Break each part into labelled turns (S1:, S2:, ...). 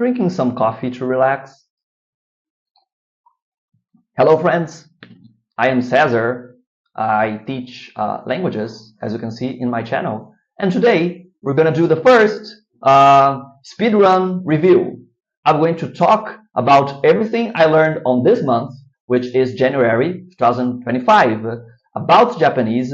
S1: drinking some coffee to relax. Hello friends, I am Cesar. I teach languages, as you can see in my channel. And today we're going to do the first speedrun review. I'm going to talk about everything I learned on this month, which is January 2025, about Japanese,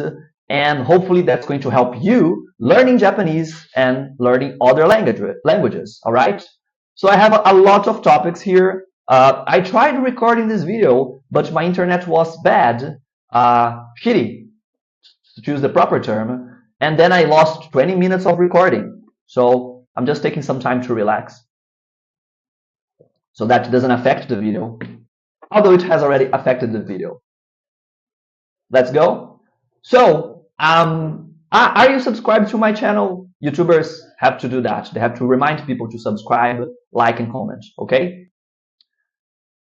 S1: and hopefully that's going to help you learning Japanese and learning other languages, all right? So I have a lot of topics here. I tried recording this video, but my internet was bad, shitty, to choose the proper term, and then I lost 20 minutes of recording. So I'm just taking some time to relax, so that doesn't affect the video, although it has already affected the video. Let's go. So, are you subscribed to my channel? YouTubers have to do that. They have to remind people to subscribe, like, and comment, okay?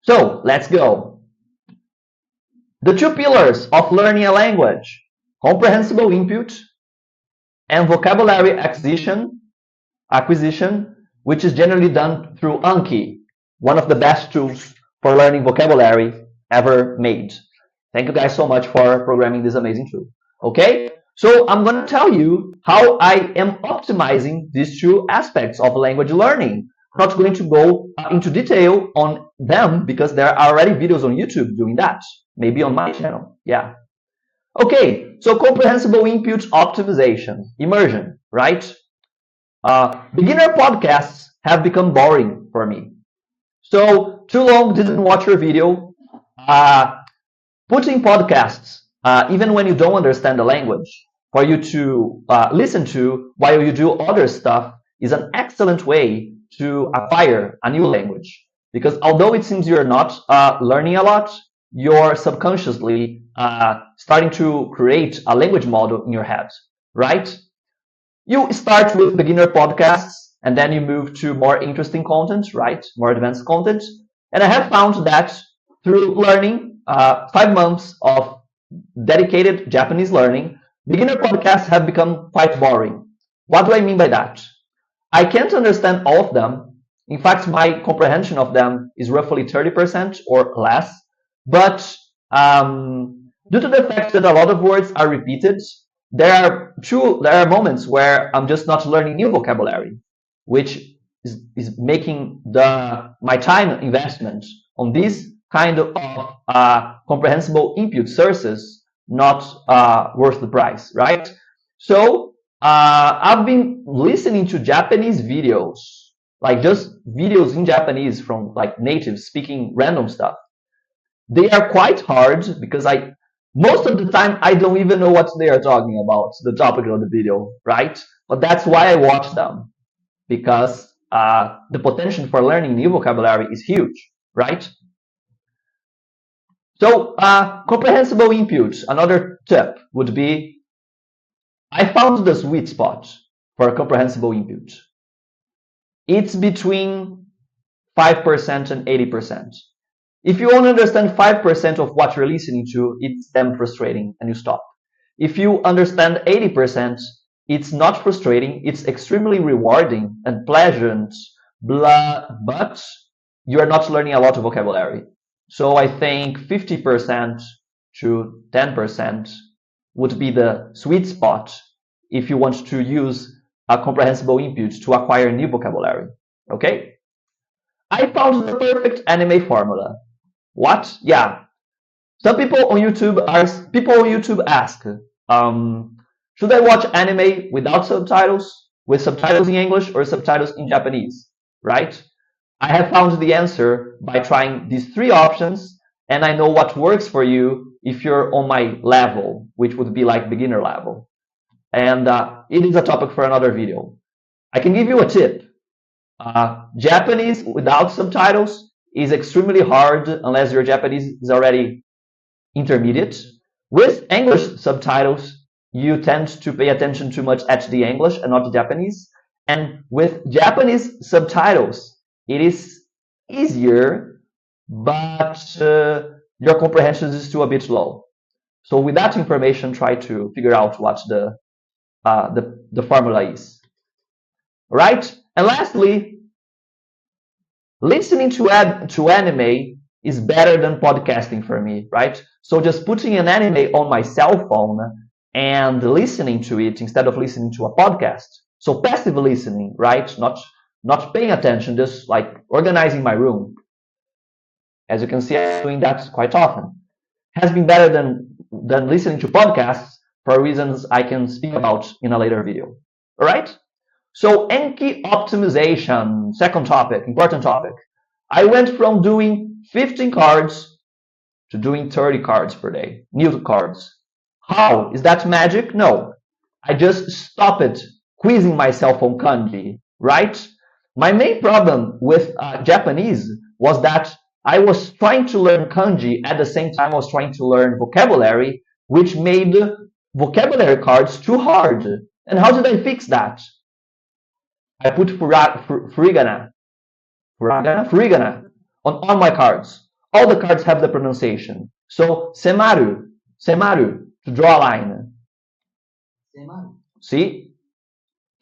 S1: So, let's go. The two pillars of learning a language: comprehensible input and vocabulary acquisition, which is generally done through Anki, one of the best tools for learning vocabulary ever made. Thank you guys so much for programming this amazing tool. Okay, so I'm going to tell you how I am optimizing these two aspects of language learning. I'm not going to go into detail on them because there are already videos on YouTube doing that. Maybe on my channel. Yeah. Okay, so comprehensible input optimization, immersion, right? Beginner podcasts have become boring for me. So too long didn't watch your video. Putting podcasts, even when you don't understand the language, for you to listen to while you do other stuff is an excellent way to acquire a new language. Because although it seems you're not learning a lot, you're subconsciously starting to create a language model in your head, right? You start with beginner podcasts, and then you move to more interesting content, right? More advanced content. And I have found that through learning 5 months of dedicated Japanese learning, beginner podcasts have become quite boring. What do I mean by that? I can't understand all of them. In fact, my comprehension of them is roughly 30% or less. But due to the fact that a lot of words are repeated, there are moments where I'm just not learning new vocabulary, which is making my time investment on these kind of comprehensible input sources not worth the price, right? So I've been listening to Japanese videos, like just videos in Japanese from like natives speaking random stuff. They are quite hard because most of the time I don't even know what they are talking about, the topic of the video, right? But that's why I watch them, because the potential for learning new vocabulary is huge, right? So comprehensible input, another tip would be, I found the sweet spot for comprehensible input. It's between 5% and 80%. If you only understand 5% of what you're listening to, it's damn frustrating and you stop. If you understand 80%, it's not frustrating, it's extremely rewarding and pleasant, but you're not learning a lot of vocabulary. So I think 50% to 10% would be the sweet spot if you want to use a comprehensible input to acquire new vocabulary. Okay? I found the perfect anime formula. What? Yeah. Some people on YouTube ask, should I watch anime without subtitles, with subtitles in English, or subtitles in Japanese? Right? I have found the answer by trying these 3 options, and I know what works for you if you're on my level, which would be like beginner level. And it is a topic for another video. I can give you a tip. Japanese without subtitles is extremely hard unless your Japanese is already intermediate. With English subtitles, you tend to pay attention too much at the English and not the Japanese. And with Japanese subtitles, it is easier, but your comprehension is still a bit low. So with that information, try to figure out what the formula is. Right? And lastly, listening to anime is better than podcasting for me, right? So just putting an anime on my cell phone and listening to it instead of listening to a podcast. So passive listening, right? Not paying attention, just like organizing my room. As you can see, I'm doing that quite often. Has been better than listening to podcasts for reasons I can speak about in a later video. All right? So Anki optimization, second topic, important topic. I went from doing 15 cards to doing 30 cards per day, new cards. How? Is that magic? No. I just stopped quizzing myself on kanji, right? My main problem with Japanese was that I was trying to learn kanji at the same time I was trying to learn vocabulary, which made vocabulary cards too hard. And how did I fix that? I put furigana on my cards. All the cards have the pronunciation. So semaru, to draw a line. See?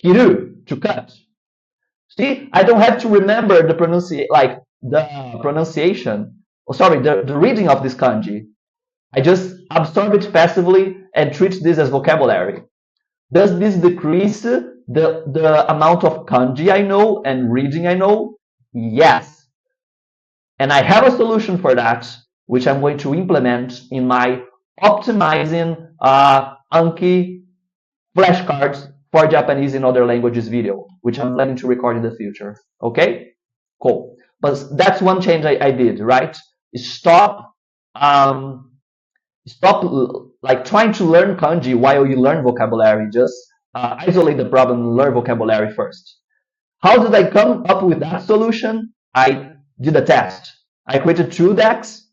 S1: Kiru, to cut. See? I don't have to remember the pronunciation. Oh, sorry, the reading of this kanji. I just absorb it passively and treat this as vocabulary. Does this decrease the amount of kanji I know and reading I know? Yes. And I have a solution for that, which I'm going to implement in my optimizing Anki flashcards for Japanese in other languages video, which I'm planning to record in the future. Okay? Cool. But that's one change I did, right? Stop like trying to learn kanji while you learn vocabulary. Just isolate the problem and learn vocabulary first. How did I come up with that solution? I did a test. I created 2 decks.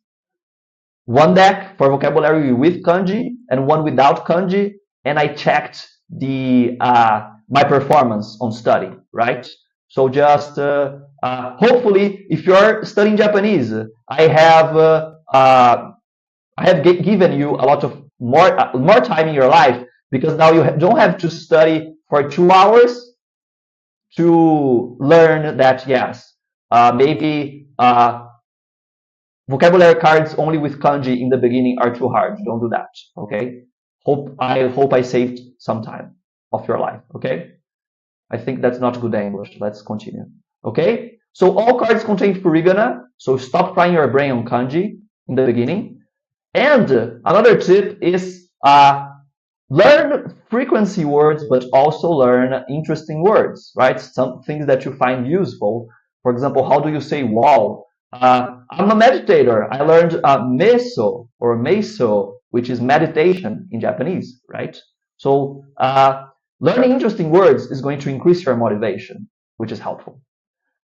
S1: One deck for vocabulary with kanji and one without kanji, and I checked the my performance on study, right? So just hopefully, if you're studying Japanese, I have given you a lot of more time in your life, because now you don't have to study for 2 hours to learn that, yes, maybe vocabulary cards only with kanji in the beginning are too hard. Don't do that, okay? I hope I saved some time of your life, okay? I think that's not good English. Let's continue, okay? So all cards contain furigana, so stop frying your brain on kanji in the beginning. And another tip is learn frequency words, but also learn interesting words, right? Some things that you find useful. For example, how do you say wow? I'm a meditator. I learned meso or meso, which is meditation in Japanese, right? So learning interesting words is going to increase your motivation, which is helpful.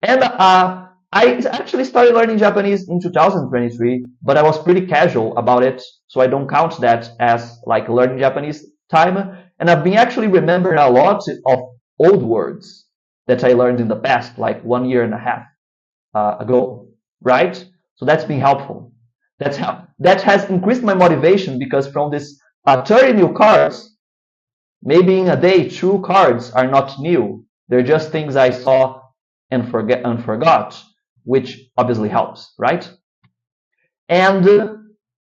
S1: And I actually started learning Japanese in 2023, but I was pretty casual about it, so I don't count that as like learning Japanese time. And I've been actually remembering a lot of old words that I learned in the past, like 1.5 years ago, right? So that's been helpful. That has increased my motivation, because from this 30 new cards, maybe in a day 2 cards are not new. They're just things I saw and forgot, which obviously helps, right? And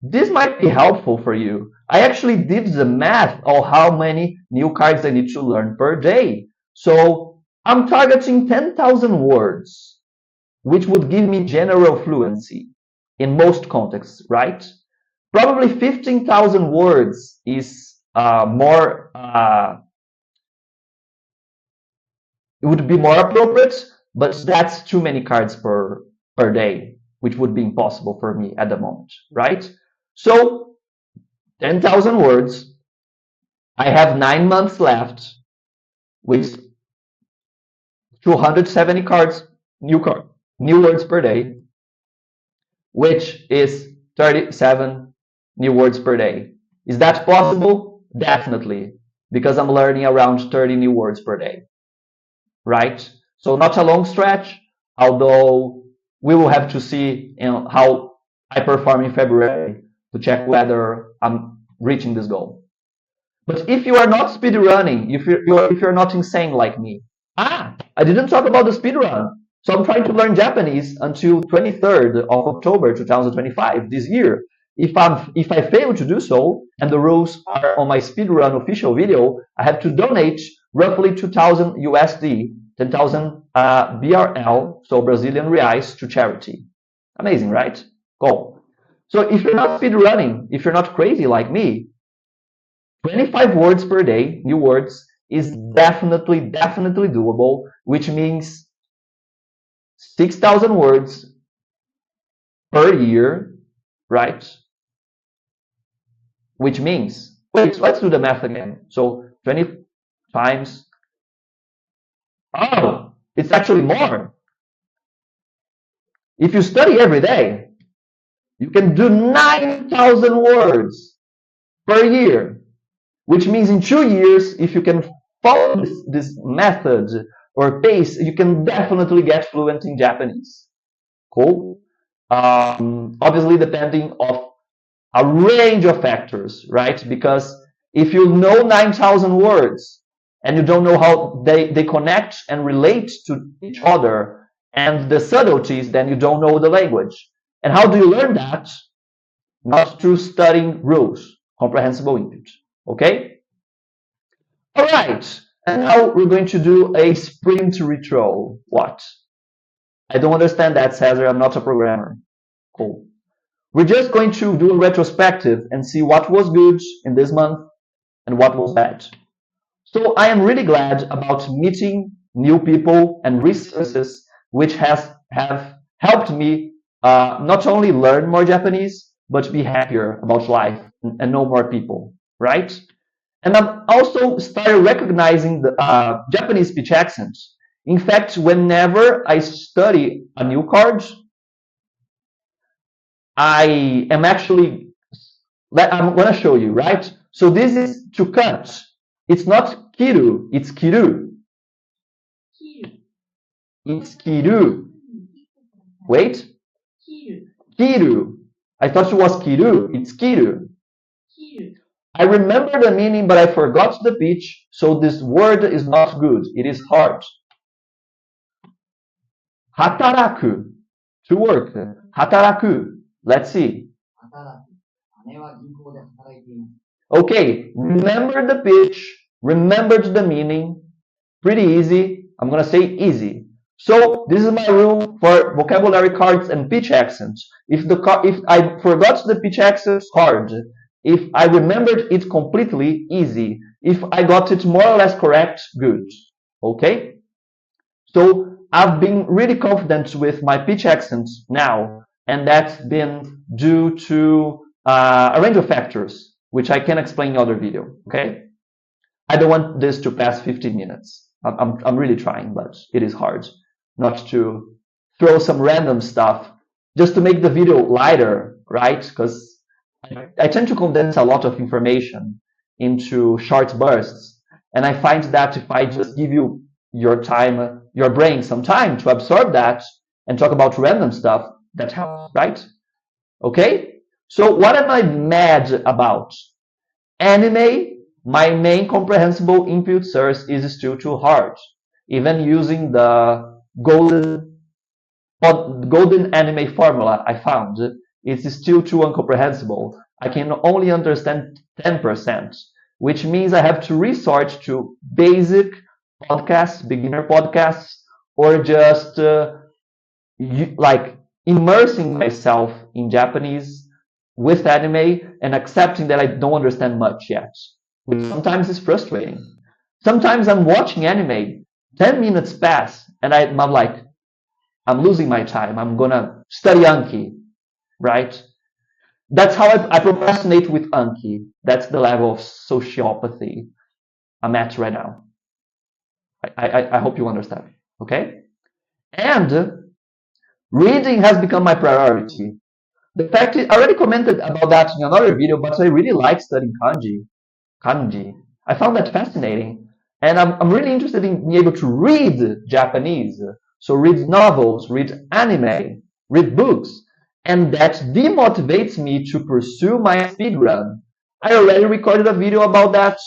S1: this might be helpful for you. I actually did the math of how many new cards I need to learn per day. So I'm targeting 10,000 words, which would give me general fluency in most contexts, right? Probably 15,000 words is more, it would be more appropriate, but that's too many cards per day, which would be impossible for me at the moment, right? So 10,000 words. I have 9 months left with 270 cards, new words per day, which is 37 new words per day. Is that possible? Definitely, because I'm learning around 30 new words per day, right? So not a long stretch, although we will have to see how I perform in February to check whether I'm reaching this goal. But if you are not speedrunning, if you're not insane like me, I didn't talk about the speedrun. So I'm trying to learn Japanese until 23rd of October 2025 this year. If I fail to do so, and the rules are on my Speedrun official video, I have to donate roughly 2,000 USD, 10,000 BRL, so Brazilian reais, to charity. Amazing, right? Cool. So if you're not speedrunning, if you're not crazy like me, 25 words per day, new words, is definitely doable, which means 6,000 words per year, right? Which means, wait, let's do the math again. So 20 times, oh, it's actually more. If you study every day, you can do 9,000 words per year, which means in 2 years, if you can follow this method or pace, you can definitely get fluent in Japanese. Cool? Obviously, depending on a range of factors, right? Because if you know 9,000 words and you don't know how they connect and relate to each other and the subtleties, then you don't know the language. And how do you learn that? Not through studying rules, comprehensible input. Okay? All right. And now we're going to do a sprint retro. What? I don't understand that, Cesar. I'm not a programmer. Cool. We're just going to do a retrospective and see what was good in this month and what was bad. So I am really glad about meeting new people and resources which have helped me not only learn more Japanese, but be happier about life and know more people, right? And I've also started recognizing the Japanese speech accents. In fact, whenever I study a new card, I am actually, I'm going to show you, right? So this is to cut. It's not kiru, it's kiru. It's kiru. Wait. Kiru. I thought it was kiru. It's kiru. I remember the meaning, but I forgot the pitch, so this word is not good. It is hard. Hataraku. To work. Hataraku. Let's see. Okay, remember the pitch, remembered the meaning. Pretty easy. I'm going to say easy. So this is my rule for vocabulary cards and pitch accents. If I forgot the pitch accent, hard. If I remembered it completely, easy. If I got it more or less correct, good. Okay? So I've been really confident with my pitch accents now, and that's been due to a range of factors, which I can explain in other video. Okay? I don't want this to pass 15 minutes. I'm really trying, but it is hard not to throw some random stuff just to make the video lighter, right? Because I tend to condense a lot of information into short bursts, and I find that if I just give you your brain some time to absorb that and talk about random stuff, that helps, right? Okay? So what am I mad about? Anime, my main comprehensible input source, is still too hard. Even using the golden anime formula I found, it's still too incomprehensible. I can only understand 10%, which means I have to resort to basic podcasts, beginner podcasts, or just like immersing myself in Japanese with anime and accepting that I don't understand much yet, which sometimes is frustrating. Sometimes I'm watching anime, 10 minutes pass, and I'm like, I'm losing my time. I'm gonna study Anki, right? That's how I procrastinate with Anki. That's the level of sociopathy I'm at right now. I hope you understand, okay? And reading has become my priority. The fact is, I already commented about that in another video, but I really like studying kanji. I found that fascinating. And I'm really interested in being able to read Japanese. So read novels, read anime, read books. And that demotivates me to pursue my speedrun. I already recorded a video about that,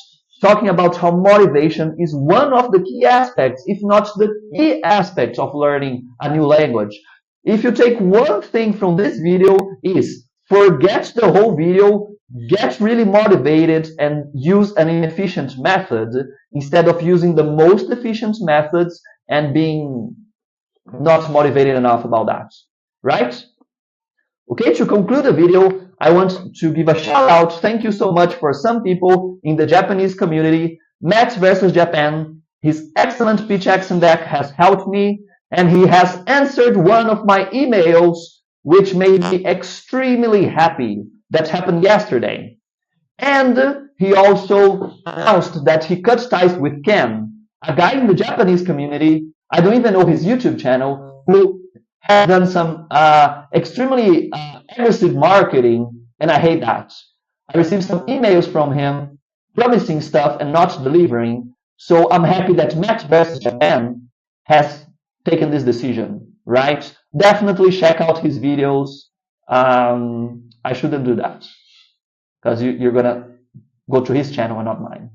S1: talking about how motivation is one of the key aspects, if not the key aspect of learning a new language. If you take one thing from this video is forget the whole video, get really motivated and use an inefficient method instead of using the most efficient methods and being not motivated enough about that, right? Okay, to conclude the video, I want to give a shout out. Thank you so much for some people in the Japanese community. Matt versus Japan, his excellent pitch accent deck has helped me, and he has answered one of my emails, which made me extremely happy. That happened yesterday. And he also announced that he cut ties with Ken, a guy in the Japanese community. I don't even know his YouTube channel, who has done some extremely aggressive marketing, and I hate that. I received some emails from him promising stuff and not delivering, so I'm happy that Matt versus Japan has taken this decision, right? Definitely check out his videos. I shouldn't do that, because you're going to go to his channel and not mine.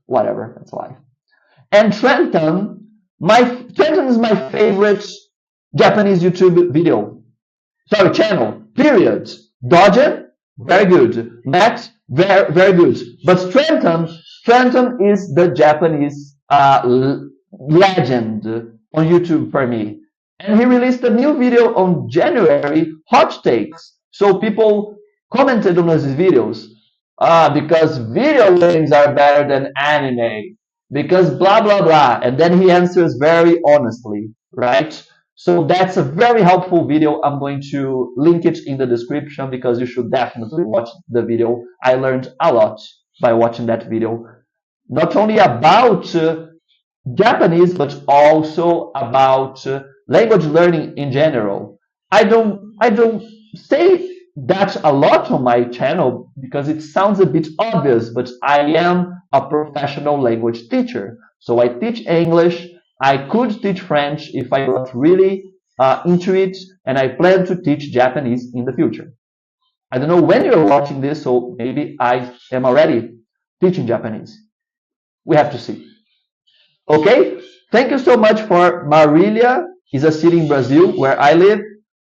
S1: Whatever, that's life. And Trenton is my favorite Japanese YouTube channel, period. Dogen, very good. Matt, very, very good. But Trenton is the Japanese legend on YouTube for me. And he released a new video on January, hot takes. So people commented on his videos. Because video games are better than anime. Because blah, blah, blah. And then he answers very honestly, right? So that's a very helpful video. I'm going to link it in the description because you should definitely watch the video. I learned a lot by watching that video. Not only about Japanese, but also about language learning in general. I don't say that a lot on my channel because it sounds a bit obvious, but I am a professional language teacher. So I teach English. I could teach French if I got really into it, and I plan to teach Japanese in the future. I don't know when you're watching this, so maybe I am already teaching Japanese. We have to see. Okay, thank you so much for Marília, is a city in Brazil where I live,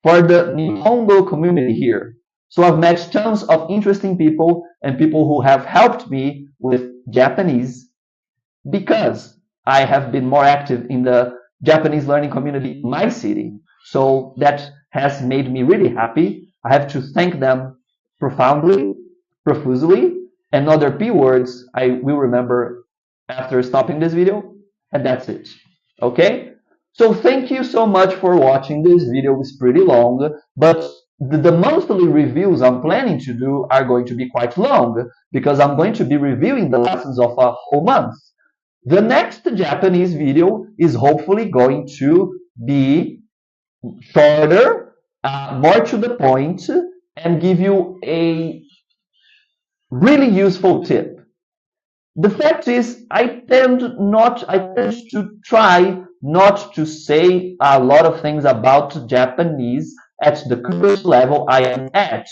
S1: for the Nihongo community here. So I've met tons of interesting people and people who have helped me with Japanese because I have been more active in the Japanese learning community in my city. So that has made me really happy. I have to thank them profoundly, profusely, and other P words I will remember after stopping this video. And that's it. Okay? So thank you so much for watching. This video is pretty long, but the monthly reviews I'm planning to do are going to be quite long because I'm going to be reviewing the lessons of a whole month. The next Japanese video is hopefully going to be shorter, more to the point, and give you a really useful tip. The fact is, I tend to try not to say a lot of things about Japanese at the current level I am at.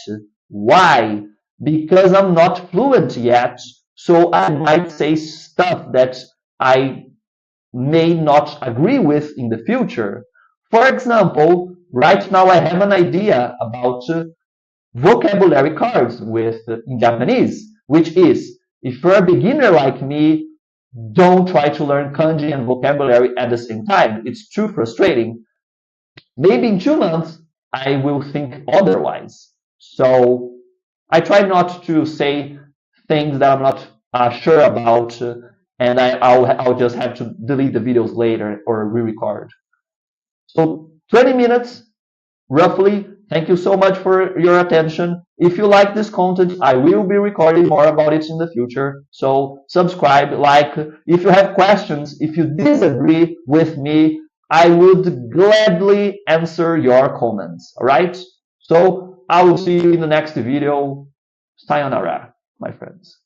S1: Why? Because I'm not fluent yet, so I might say stuff that I may not agree with in the future. For example, right now I have an idea about vocabulary cards in Japanese, which is, if you're a beginner like me, don't try to learn kanji and vocabulary at the same time. It's too frustrating. Maybe in 2 months, I will think otherwise. So I try not to say things that I'm not sure about, and I'll just have to delete the videos later or re-record. So 20 minutes, roughly. Thank you so much for your attention. If you like this content, I will be recording more about it in the future. So subscribe, like. If you have questions, if you disagree with me, I would gladly answer your comments. All right? So I will see you in the next video. Sayonara, my friends.